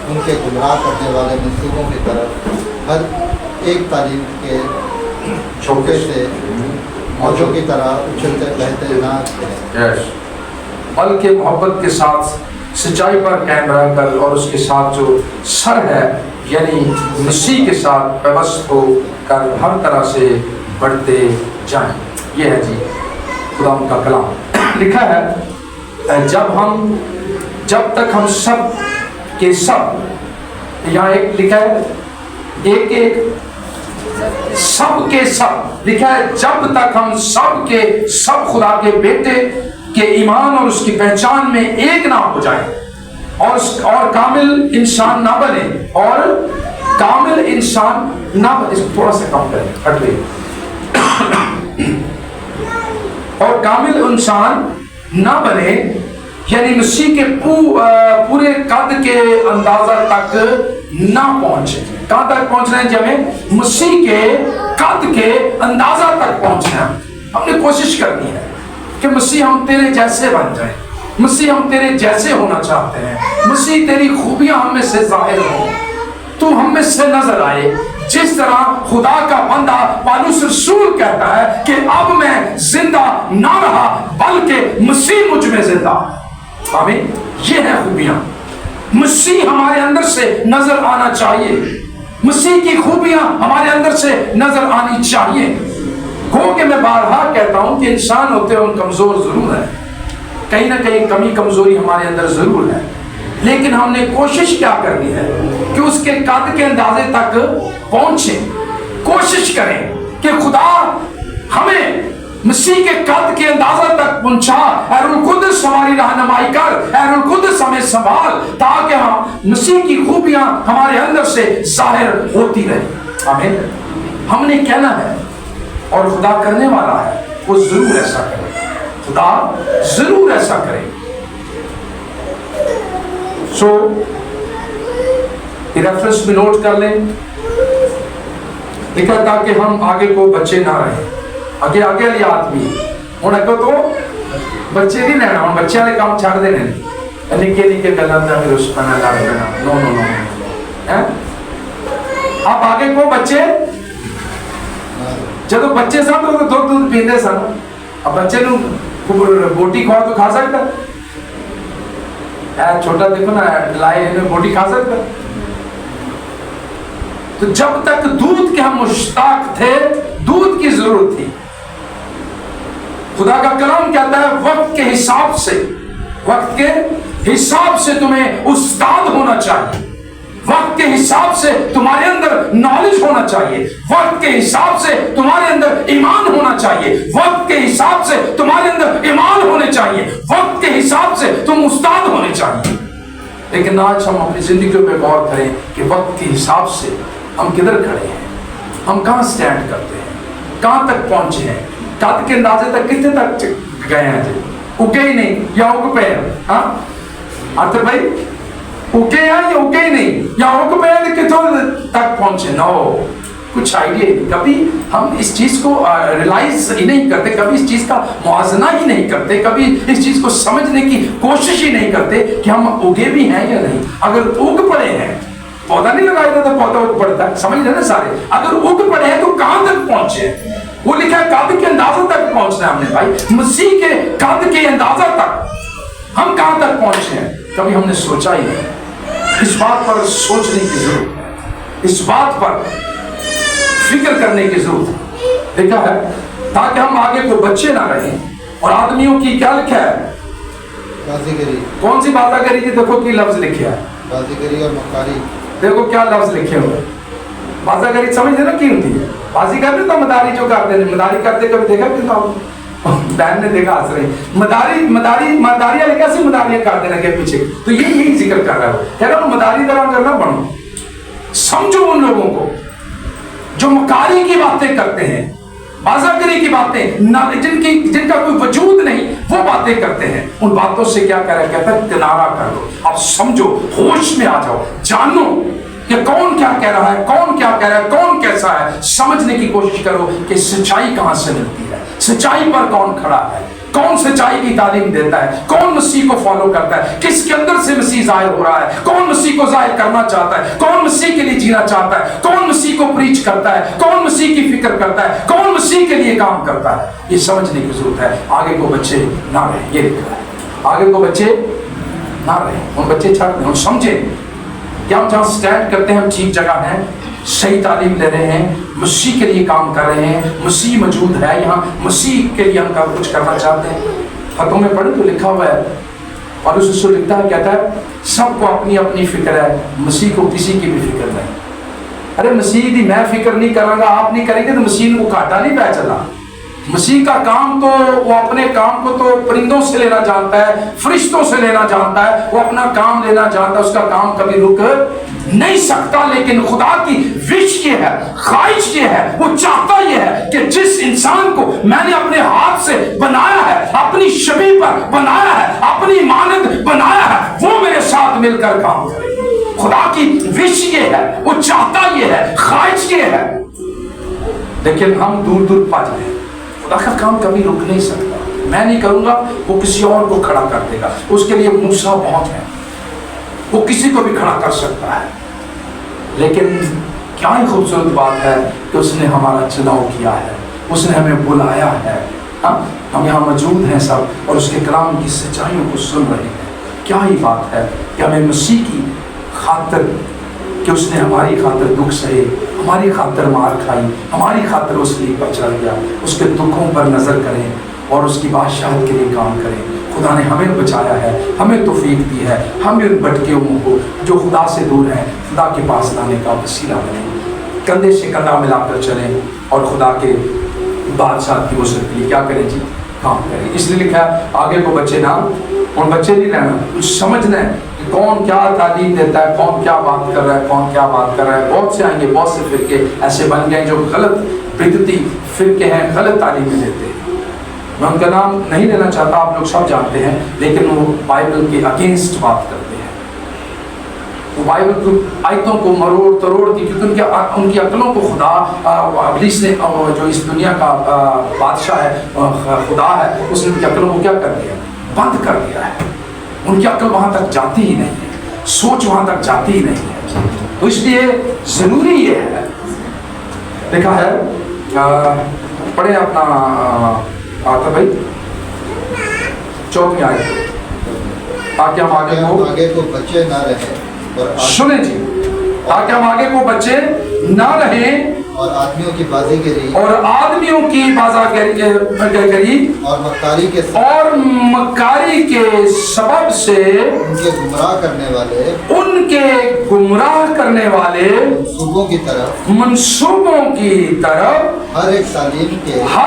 S2: उनके गुमराह करने वाले मंसूबों की तरफ हर एक तालीम के झोंके से मौजों की तरह उछलते बहते ना रहें,
S1: बल्कि मोहब्बत के साथ सच्चाई पर कायम रहकर और उसके साथ जो सर है यानी मसीह के साथ व्यवस्थ हो कर हर तरह से बढ़ते जाएं। ये है जी खुदा का कलाम। लिखा है जब तक हम सब के सब, यहाँ एक लिखा है एक सब के सब लिखा है, जब तक हम सब के सब खुदा के बेटे के ईमान और उसकी पहचान में एक ना हो जाए और कामिल इंसान ना बने, और कामिल इंसान ना बने, थोड़ा सा कम करें हटवे, और कामिल इंसान ना बने यानी मसीह के पूरे कद के अंदाजा तक ना पहुंचे। कहां तक पहुंचना है? जब मसीह के कद के अंदाजा तक पहुंचना, हमने कोशिश करनी है कि मसीह हम तेरे जैसे बन जाए, मसीह हम तेरे जैसे होना चाहते हैं, मसीह तेरी खूबियां हम में से जाहिर हो, तू हम में से नजर आए। जिस तरह खुदा का बंदा पौलुस रसूल कहता है कि अब मैं जिंदा ना रहा बल्कि मसीह मुझ में जिंदा। आमीन। ये है खूबियां, मसीह हमारे अंदर से नजर आना चाहिए, मसीह की खूबियां हमारे अंदर से नजर आनी चाहिए। गो के मैं बारहा कहता हूं कि इंसान होते हम कमजोर जरूर है, कहीं ना कहीं कमी कमजोरी हमारे अंदर जरूर है, लेकिन हमने कोशिश क्या करनी है कि उसके कद के अंदाजे तक पहुंचे। कोशिश करें कि खुदा हमें मसीह के कद के अंदाजा तक पहुंचा। अरुल कुद्स हमारी रहनुमाई कर, अरुल कुद्स हमें संभाल, ताकि हम मसीह की खूबियां हमारे अंदर से जाहिर होती रहे। आमीन। हमने कहना है और खुदा करने वाला है, वो जरूर ऐसा करे, खुदा जरूर ऐसा करे। सो रेफरेंस में नोट कर लें, लिखा ताकि हम आगे को बच्चे ना रहे। आगे आगे वाली आदमी हूँ अगर तो बच्चे नहीं रहना, हम बच्चे वाले काम छड़ देने, निके निके गलों का फिर उस पर लड़ देना। नो नो नो, اب آگے کو بچے جب بچے سن تو دودھ پیندے سن. اب بچے نو بوٹی کھوا تو کھا سکتا, چھوٹا دیکھو نا لائے بوٹی کھا سکتا. تو جب تک دودھ کے ہم مشتاق تھے, دودھ کی ضرورت تھی. خدا کا کلام کہتا ہے وقت کے حساب سے, وقت کے حساب سے تمہیں استاد ہونا چاہیے, وقت کے حساب سے تمہارے اندر نالج ہونا چاہیے, وقت کے حساب سے تمہارے اندر ایمان ہونا چاہیے, وقت کے حساب سے تمہارے اندر ایمان ہونے چاہیے, وقت کے حساب سے تم استاد ہونے چاہیے. لیکن آج ہم اپنی زندگیوں پہ غور کریں کہ وقت کے حساب سے ہم کدھر کھڑے ہیں, ہم کہاں سٹینڈ کرتے ہیں, کہاں تک پہنچے ہیں, قد کے اندازے تک کتنے تک گئے ہیں. جی اگے ہی نہیں یا اگ پہ ہیں. ہاں آرتھر بھائی اگے ہیں یا اگے ہی نہیں یا اگ پہ ہیں, کتوں تک پہنچے. نو کچھ آئیڈیا نہیں. کبھی ہم اس چیز کو ریلائز ہی نہیں کرتے, کبھی اس چیز کا موازنہ ہی نہیں کرتے, کبھی اس چیز کو سمجھنے کی کوشش ہی نہیں کرتے کہ ہم اگے بھی ہیں یا نہیں. اگر اگ پڑے ہیں, پودا نہیں لگایا تھا تو پودا اگ پڑتا ہے, سمجھ رہے نا سارے. اگر اگ پڑے ہیں تو کہاں تک پہنچے ہیں؟ وہ لکھا ہے قد کے اندازہ تک پہنچنا ہے ہم نے بھائی. مسیح کے قد کے اندازہ تک ہم کہاں تک پہنچے ہیں کبھی ہم نے سوچا ہی نہیں. اس بات پر سوچنے کی ضرورت ہے, اس بات پر فکر کرنے کی ضرورت ہے. دیکھا ہے تاکہ ہم آگے کو بچے نہ رہیں. اور آدمیوں کی کیا لکھا ہے؟
S2: بازیگری.
S1: کون سی بازیگری کی دیکھو کی لفظ لکھا ہے؟
S2: بازیگری اور مکاری. دیکھو
S1: کیا لفظ لکھے ہوئے. بازیگری سمجھ نا کی ہوتی ہے؟ بازی کرتے تو مداری جو کرتے ہیں, مداری کرتے کبھی دیکھا کہ بہن نے دیکھا ہنس رہے مداریاں لکھا سی مداریاں کرتے لگے پیچھے. تو یہی ذکر کر رہا ہے, کہہ رہا ہوں مداری طرح کرنا بنو. سمجھو ان لوگوں کو جو مکاری کی باتیں کرتے ہیں, بازیگری کی باتیں, جن کا کوئی وجود نہیں, وہ باتیں کرتے ہیں. ان باتوں سے کیا کہہ رہا ہے؟ کہتا ہے کنارہ کر دو. اب سمجھو, ہوش میں آ جاؤ, جانو کہ کون کیا کہہ رہا ہے, کون کیا کہہ رہا ہے, کون کیسا ہے. سمجھنے کی کوشش کرو کہ سچائی کہاں سے ملتی ہے, سچائی پر کون کھڑا ہے, کون سچائی کی تعلیم دیتا ہے, کون مسیح کو فالو کرتا ہے, کس کے اندر سے مسیح ظاہر ہو رہا ہے, کون مسیح کو ظاہر کرنا چاہتا ہے, کون مسیح کے لیے جینا چاہتا ہے, کون مسیح کو پریچ کرتا ہے, کون مسیح کی فکر کرتا ہے, کون مسیح کے لیے کام کرتا ہے. یہ سمجھنے کی ضرورت ہے. آگے کو بچے نہ رہیں, یہ لکھا ہے آگے کو بچے نہ رہیں. ان بچے چھڑ دیں, ان سمجھیں کہ ہم جہاں سٹینڈ کرتے ہیں ہم ٹھیک جگہ ہیں, صحیح تعلیم لے رہے ہیں, مسیح کے لیے کام کر رہے ہیں, مسیح موجود ہے یہاں, مسیح کے لیے ہم کچھ کرنا چاہتے ہیں. خطوں میں پڑھیں تو لکھا ہوا ہے, اور اس سے لکھتا ہے, کہتا ہے سب کو اپنی اپنی فکر ہے, مسیح کو کسی کی بھی فکر نہیں. ارے مسیح دی میں فکر نہیں کروں گا, آپ نہیں کریں گے تو مسیح کو گھاٹا نہیں پہ چلا. مسیح کا کام تو وہ اپنے کام کو تو پرندوں سے لینا جانتا ہے, فرشتوں سے لینا جانتا ہے, وہ اپنا کام لینا جانتا ہے, اس کا کام کبھی رک نہیں سکتا. لیکن خدا کی وش یہ ہے, خواہش یہ ہے, وہ چاہتا یہ ہے کہ جس انسان کو میں نے اپنے ہاتھ سے بنایا ہے, اپنی شبیہ پر بنایا ہے, اپنی مانند بنایا ہے, وہ میرے ساتھ مل کر کام کرے. خدا کی وش یہ ہے, وہ چاہتا یہ ہے, خواہش یہ ہے. لیکن ہم دور دور پا جائیں, خدا کا کام کبھی رک نہیں سکتا. میں نہیں کروں گا, وہ کسی اور کو کھڑا کر دے گا. اس کے لیے موسیٰ بہت ہے, وہ کسی کو بھی کھڑا کر سکتا ہے. لیکن کیا ہی خوبصورت بات ہے کہ اس نے ہمارا چناؤ کیا ہے, اس نے ہمیں بلایا ہے. ہم یہاں موجود ہیں سب, اور اس کے کلام کی سچائیوں کو سن رہے ہیں. کیا ہی بات ہے کہ ہمیں مسیح کی خاطر, کہ اس نے ہماری خاطر دکھ سہے, ہماری خاطر مار کھائی, ہماری خاطر اس لیے پر چڑھ گیا. اس کے دکھوں پر نظر کریں اور اس کی بادشاہت کے لیے کام کریں. خدا نے ہمیں بچایا ہے, ہمیں توفیق دی ہے, ہم ان بھٹکے ہوئوں کو جو خدا سے دور ہیں خدا کے پاس لانے کا وسیلہ بنیں. کندھے سے کندھا ملا کر چلیں اور خدا کے بادشاہ کی وسعت کے لیے کیا کریں جی, کام کریں. اس لیے لکھا ہے آگے کو بچے نہ, اور بچے نہیں رہنا, کچھ سمجھنا ہے کہ کون کیا تعلیم دیتا ہے, کون کیا بات کر رہا ہے, کون کیا بات کر رہا ہے. بہت سے آئیں گے, بہت سے فرقے ایسے بن گئے جو غلط بدعتی فرقے ہیں, غلط تعلیمیں دیتے ہیں. میں ان کا نام نہیں لینا چاہتا, آپ لوگ سب جانتے ہیں, لیکن وہ بائبل کے اگینسٹ بات کرتے ہیں. وہ بائبل کی آیتوں کو مروڑ تروڑ کی, کیونکہ ان کی عقلوں کو خدا ابلیس نے, جو اس دنیا کا بادشاہ ہے, خدا ہے, اس نے ان کی عقلوں کو کیا کر دیا, بند کر دیا ہے. ان کی عقل وہاں تک جاتی ہی نہیں ہے, سوچ وہاں تک جاتی ہی نہیں ہے. तो इसलिए ज़रूरी ये है, लिखा है, पढ़े अपना आता भाई 4वीं आयत, ताकि हम आगे
S2: को बच्चे ना रहे और
S1: सुने जी, ताकि हम आगे को बच्चे ना रहें
S2: और आदमियों की बाजीगरी और
S1: मक्कारी के सबब से
S2: उनके
S1: गुमराह करने वाले
S2: मंसूबों की तरफ
S1: हर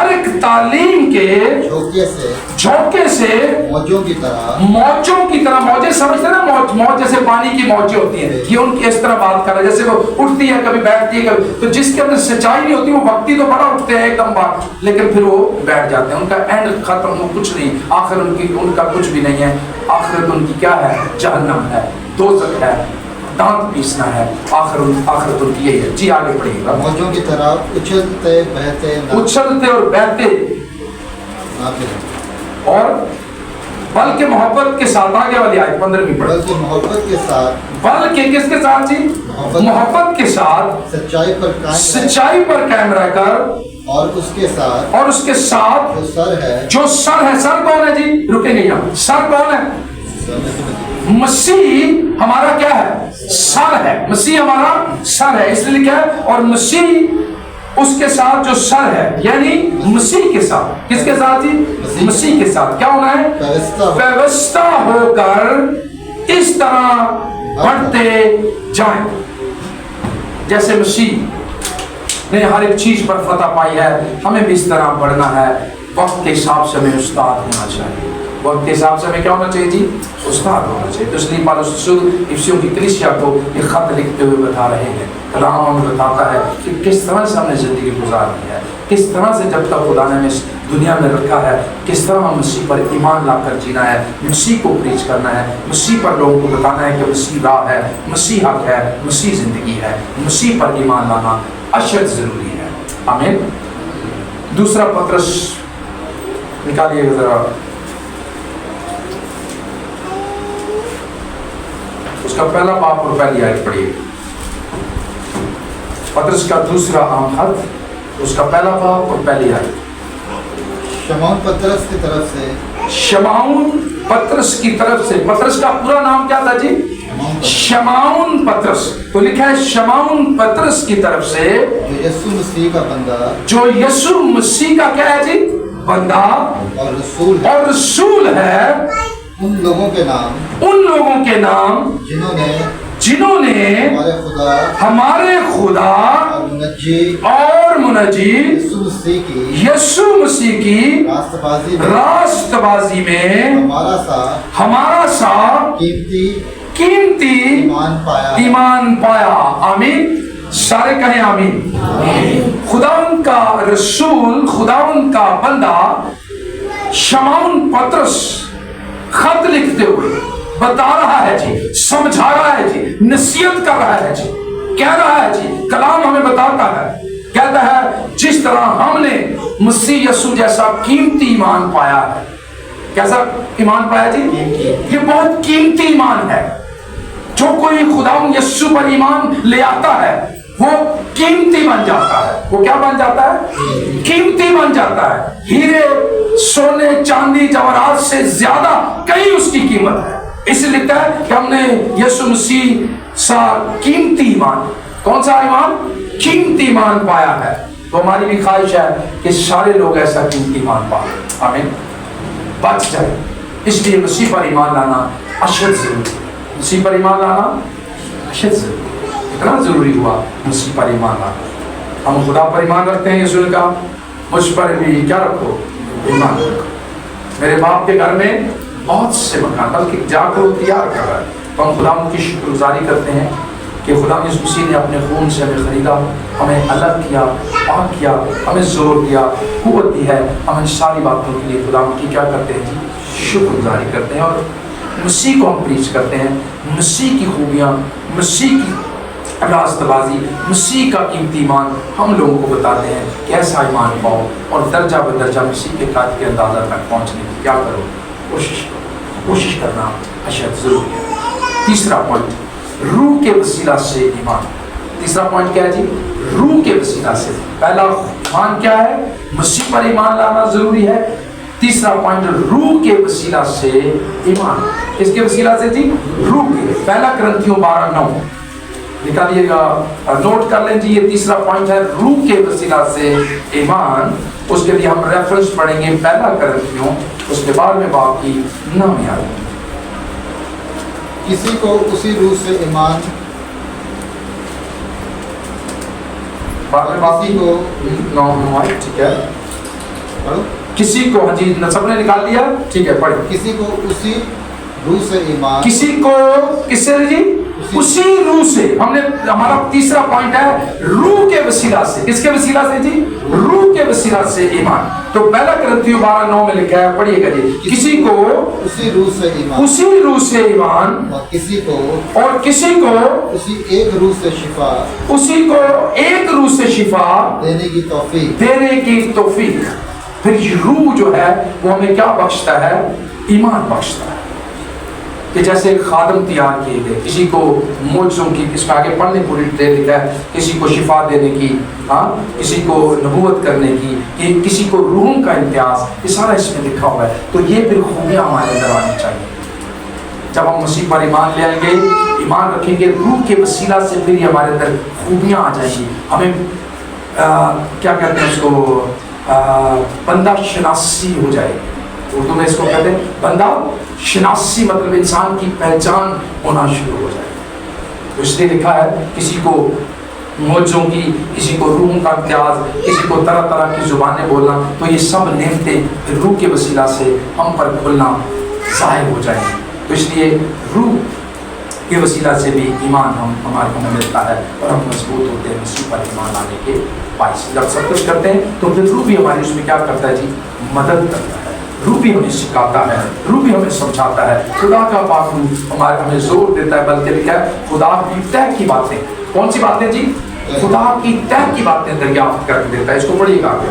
S1: एक तालीम के झोंके से मौजों की तरह मौजें समझते ना, मौज जैसे पानी की मौजें होती हैं, ये उनकी इस तरह बात कर रहा है, जैसे वो उठती है कभी बैठती है कभी, तो जिसके अंदर सच्चाई नहीं होती वो भक्ति तो बड़ा उठते हैं एकदम बात, लेकिन फिर वो बैठ जाते हैं, उनका एंड खत्म, वो कुछ नहीं, आखिर उनका कुछ भी नहीं है, आखिरत उनकी क्या है, जहन्नम है, दोज़ख है, दांत पीसना है, आखिरत उनकी यही है। जी आगे पढ़िएगा।
S2: मौजों की तरह उछलते
S1: और बहते और बल्कि मोहब्बत के साथ, आगे वाली आयत 15वीं पढ़ो, बल्कि किसके साथ जी, मोहब्बत के साथ सच्चाई पर कायम रहकर और उसके साथ जो सर है, सर कौन है जी, रुकेंगे यहाँ, सर कौन है, मसीह हमारा क्या है, सर है, मसीह हमारा सर है, इसलिए क्या है, और मसीह उसके साथ जो सर है, यानी मसीह के साथ, किसके साथ जी, मसीह के साथ क्या होना है, व्यवस्था होकर इस तरह बढ़ते जाएं, जैसे मसीह ने हर एक चीज पर फतह पाई है, हमें भी इस तरह बढ़ना है, वक्त के हिसाब से हमें उस्ताद होना चाहिए, वक्त के हिसाब से हमें क्या होना चाहिए जी, उस्ताद होना चाहिए। तो इसलिए पौलुस इफिसियों की कलीसिया को ये खत लिखते हुए बता रहे हैं, कलाम हमें बताता है कि किस तरह से हमने ज़िंदगी गुजारनी है, किस तरह से जब तक खुदा ने हमें इस दुनिया में रखा है, किस तरह हम मसीह पर ईमान लाकर जीना है, मसीह को प्रीच करना है, मसीह पर लोगों को बताना है कि मसीह राह है, मसीह हक है, मसीह ज़िंदगी है, मसीह पर ईमान लाना अशद ज़रूरी है। आमीन। दूसरा पत्रस निकालिएगा ज़रा, उसका पहला बाप और पहली आयत पढ़िए, पत्रस का दूसरा आम खत, उसका पहला बाप और पहली आयत।
S2: शमौन पत्रस की तरफ से,
S1: शमौन पत्रस की तरफ से, पत्रस का पूरा नाम क्या था जी, शमौन पत्रस, तो लिखा है शमौन पत्रस की तरफ से,
S2: जो यीशु मसीह का बंदा,
S1: जो यीशु मसीह का क्या है जी, बंदा
S2: और रसूल है, उन लोगों के नाम जिन्होंने हमारे खुदा और मुनज्जी यीशु मसीह की रास्तबाजी में हमारा सा कीमती ईमान पाया। आमीन, सारे कहें आमीन। खुदावन का रसूल, खुदावन का बंदा शमौन पत्रस खत लिखते हुए बता रहा है जी, समझा रहा है जी, नसीहत कर रहा है जी, कह रहा है जी, कलाम हमें बताता है, कहता है जिस तरह हमने मसीह यीशु जैसा कीमती ईमान पाया है। कैसा ईमान पाया जी, ये बहुत कीमती ईमान है। जो कोई खुदावंद यीशु पर ईमान ले आता है वो कीमती बन जाता है। वो क्या बन जाता है, कीमती बन जाता है। हीरे सोने चांदी जवाहरात से ज्यादा कहीं उसकी कीमत है। इसलिए लिखता है कि हमने यीशु मसीह सा कीमती ईमान, कौन सा ईमान, कीमती ईमान पाया है। तो हमारी भी ख्वाहिश है कि सारे लोग ऐसा कीमती ईमान पाएं। आमीन, बच जाए। इसलिए मसीह पर ईमान लाना अशद जरूरी है। मसीह पर ईमान लाना अशद जरूरी, इतना जरूरी हुआ मसीह पर ईमान लाना। हम खुदा पर ईमान रखते हैं, यीशु ने कहा मुझ पर भी क्या रखो, ईमान रखो। मेरे बाप के घर में बहुत से मकान, बल्कि जाकर तैयार कर रहा है। तो हम खुदा उनकी शुक्रगुजारी करते हैं कि खुदा यीशु मसीह ने अपने खून से हमें खरीदा, हमें अलग किया, पाक किया, हमें जोर दिया, कुव्वत दी है। हम इन सारी बातों के लिए खुदा उनकी क्या करते हैं जी, शुक्रगुजारी करते हैं और मसीह को हम प्रीच करते हैं। मसीह की खूबियाँ, मसीह की रास्तबाजी, मसीह का कीमती ईमान हम लोगों को बताते हैं कि ऐसा ईमान पाओ और दर्जा बदर्जा मसीह के काज के अंदाजा तक पहुँचने की क्या करो, कोशिश करो। कोशिश करना अशद जरूरी है। तीसरा पॉइंट,
S1: रूह के वसीला से ईमान। तीसरा पॉइंट क्या है जी? रूह के वसीला से। पहला ईमान क्या है? मसीह पर ईमान लाना जरूरी है। तीसरा पॉइंट रूह के वसीला से ईमान। किसके वसीला से जी? रूह के। पहला करंथियों 12:9 निकालिएगा, नोट कर लें जी, ये तीसरा पॉइंट है, रूह के वसीला से ईमान। उसके लिए हम रेफरेंस पढ़ेंगे पहला करंथियों, उसके बाद में बाकी 9 में आएंगे।
S2: किसी को उसी रूह से ईमान,
S1: बाद में बाकी
S2: किसी को
S1: 9 आए, ठीक है।
S2: पढ़ो।
S1: किसी को, हाँ जी सबने निकाल लिया, ठीक है, पढ़े।
S2: किसी को उसी रूह से ईमान,
S1: किसी को किससे जी? उसी रूह से। हमने, हमारा तीसरा पॉइंट है रूह के वसीला से। किसके वसीला से जी? रूह के वसीला से ईमान। तो पहला करंथियों 12:9 में लिखा है, पढ़िएगा जी। किसी को
S2: उसी रूह से ईमान,
S1: उसी रूह से ईमान,
S2: और किसी को
S1: उसी
S2: एक रूह से शिफा
S1: उसी को एक रूह से शिफा
S2: देने की तौफीक।
S1: देने की तौफीक। फिर ये रूह जो है वो हमें क्या बख्शता है? ईमान बख्शता है। कि जैसे खादम तैयार किए गए, किसी को मोजों की, इसमें आगे पढ़ने पूरी डिटेल लिखा है, किसी को शिफा देने की, हाँ, किसी को नबूवत करने की, कि किसी को रूहों का इम्तियाज, ये सारा इसमें लिखा हुआ है। तो ये फिर खूबियाँ हमारे अंदर आनी चाहिए। जब हम मसीह पर ईमान ले आएंगे, ईमान रखेंगे, रूह के वसीला से फिर ये हमारे अंदर खूबियाँ आ जाएंगी। हमें क्या कहते हैं उसको, बंदा शनासी हो जाएगी। उर्दू में इसको कहते हैं बंदा शनासी, मतलब इंसान की पहचान होना शुरू हो जाए। तो इसलिए लिखा है किसी को मौजों की, किसी को रूह का इम्तियाज, किसी को तरह तरह की जुबानें बोलना। तो ये सब नेमतें रूह के वसीला से हम पर खुलना ज़ाहिर हो जाएंगे। तो इसलिए रूह के वसीला से भी ईमान हमें मिलता है और हम मजबूत होते हैं मसीह पर ईमान लाने के बायस। जब सब कुछ करते हैं तो फिर रूह भी हमारी उसमें क्या करता है जी? मदद करता है। रूह भी हमें सिखाता है, रूह भी हमें समझाता है। खुदा का पाक रूह हमें जोर देता है, बल्कि लिखा है खुदा की तय की बातें। कौन सी बातें जी? खुदा की तय की बातें दरियाफ्त कर देता है। इसको पढ़िएगा आगे।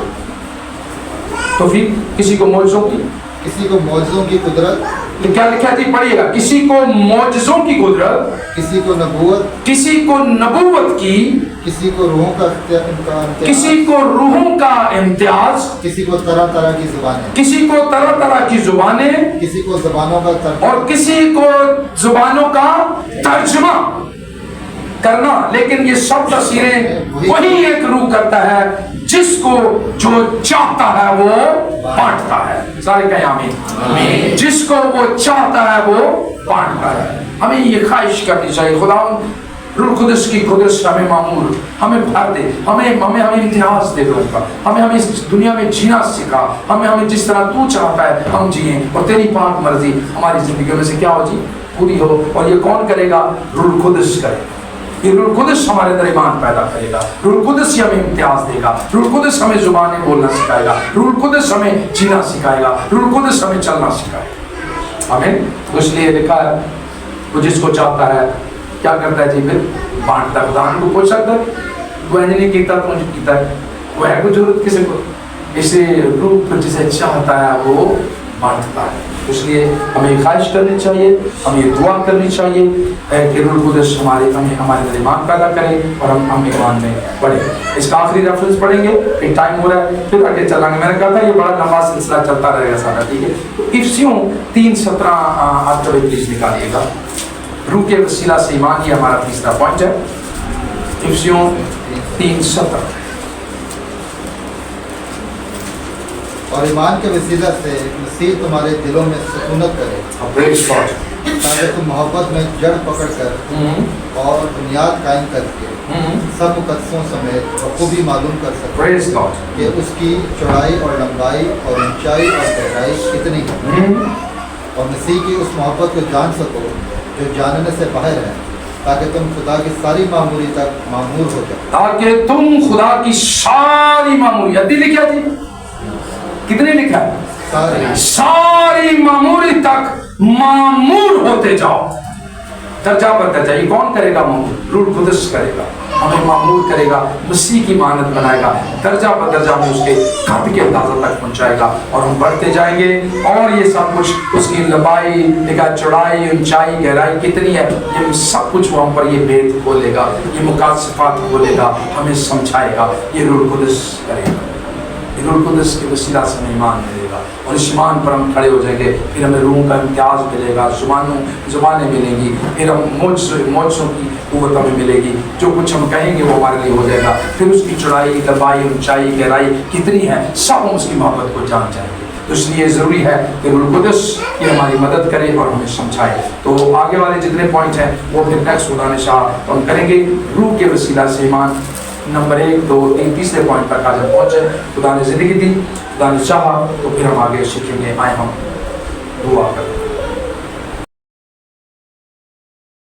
S1: तो फिर किसी को मौजों की,
S2: किसी को मौजों की कुदरत,
S1: तो क्या लिखा है जी? पढ़िएगा। किसी को मौजों की कुदरत,
S2: किसी को नबूवत,
S1: किसी को नबूवत की,
S2: किसी को रूहों का इम्तियाज,
S1: किसी को रूहों का इम्तियाज,
S2: किसी को तरह तरह की जुबानें,
S1: किसी को तरह तरह की जुबानें,
S2: किसी को जबानों का तर्जुमा,
S1: और किसी को जुबानों का तर्जुमा करना। लेकिन ये सब तस्वीरें वही एक रूह करता है, जिसको जो चाहता है वो बांटता है। सारे कहें आमीन। जिसको वो चाहता है वो बांटता है। हमें ये ख्वाहिश करनी चाहिए, खुदा रूह कुदस की कुदस हमें मामूर, हमें भर दे, हमें इतिहास दे लोगों का, हमें इस दुनिया में जीना सिखा, हमें जिस तरह तू चाहता है हम जिए, और तेरी पाक मर्जी हमारी जिंदगी में से क्या हो जी? पूरी हो। और ये कौन करेगा? रूह कुदस करेगा। ये रूह कुदस हमारे अंदर ईमान पैदा करेगा। रूह कुदस ही हमें इम्तियाज देगा। रूह कुदस हमें जुबानें बोलना सिखाएगा। रूह कुदस हमें जीना सिखाएगा। रूह कुदस हमें चलना सिखाएगा। आमीन। तो इसलिए लिखा है वो जिसको चाहता है क्या करता है जी? फिर बांटता है। खुदा को पूछ सकता है वो नहीं कीता तो मुझे कीता है, वो है कोई जरूरत किसी को? इसलिए रूह जिसे चाहता है वो बांटता है। इसलिए हमें ख्वाहिश करनी चाहिए, हमें ये दुआ करनी चाहिए कि रूह कुदस हमारे अंदर ईमान पैदा करे और हम ईमान में बढ़े। इसका आखिरी रेफरेंस पढ़ेंगे, एक टाइम हो रहा है, फिर आगे चलाएंगे। मैंने कहा था ये बड़ा लंबा सिलसिला चलता रहेगा सारा, ठीक है। तो इफ्सियों 3:17 आप कभी प्लीज निकालिएगा। रूह के वसीला से ईमान ही हमारा तीसरा पॉइंट है। इफ्सियों 3:17।
S2: और ईमान के वसीला से मसीह तुम्हारे दिलों में सुकूनत करे, ताकि तुम मोहब्बत में जड़ पकड़कर और बुनियाद कायम करके सब मुकद्दसों समेत बखूबी मालूम कर सको कि उसकी चौड़ाई और लंबाई और ऊंचाई और गहराई कितनी है, और मसीह की उस मोहब्बत को जान सको जो जानने से बाहर है, ताकि तुम खुदा की सारी मामूरी तक मामूर हो जाओ।
S1: ताकि तुम खुदा की सारी मामूरी, अभी लिखा जी कितने लिखा है? सारी मामूरी तक मामूर होते जाओ। दर्जा पर दर्जा। ये कौन करेगा मामूर? रूह कुदस करेगा। हमें मामूर करेगा, मसीह की मानत बनाएगा, दर्जा बदर्जा में उसके खत के अंदाजा तक पहुँचाएगा और हम बढ़ते जाएंगे। और ये सब कुछ उसकी लंबाई, निगाह, चौड़ाई, ऊंचाई, गहराई कितनी है, ये सब कुछ वो हम पर ये भेद खोलेगा, ये मुकासिफात खोलेगा, हमें समझाएगा। ये रूह कुदस करेगा, रूह कुदस के वसीला से हमें ईमान मिलेगा और इस ईमान पर हम खड़े हो जाएंगे। फिर हमें रूह का इम्तियाज मिलेगा, जुबानें मिलेंगी, फिर हम मौजों की कुव्वत हमें मिलेगी। जो कुछ हम कहेंगे वो हमारे लिए हो जाएगा। फिर उसकी चौड़ाई, लंबाई, ऊंचाई, गहराई कितनी है, सब हम उसकी मोहब्बत को जान जाएंगे। तो इसलिए ज़रूरी है कि रूह कुदस ये हमारी मदद करे और हमें समझाए। तो आगे वाले जितने पॉइंट हैं वो फिर नेक्स्ट खुदा ने शाह तो हम करेंगे। रूह के वसीला से ईमान नंबर 1, 2, 3, तीसरे पॉइंट पर आज हम पहुँचे। खुदा ने ज़िंदगी दी, खुदा ने चाहा, तो फिर हम आगे सीखेंगे। आए हम दुआ करें।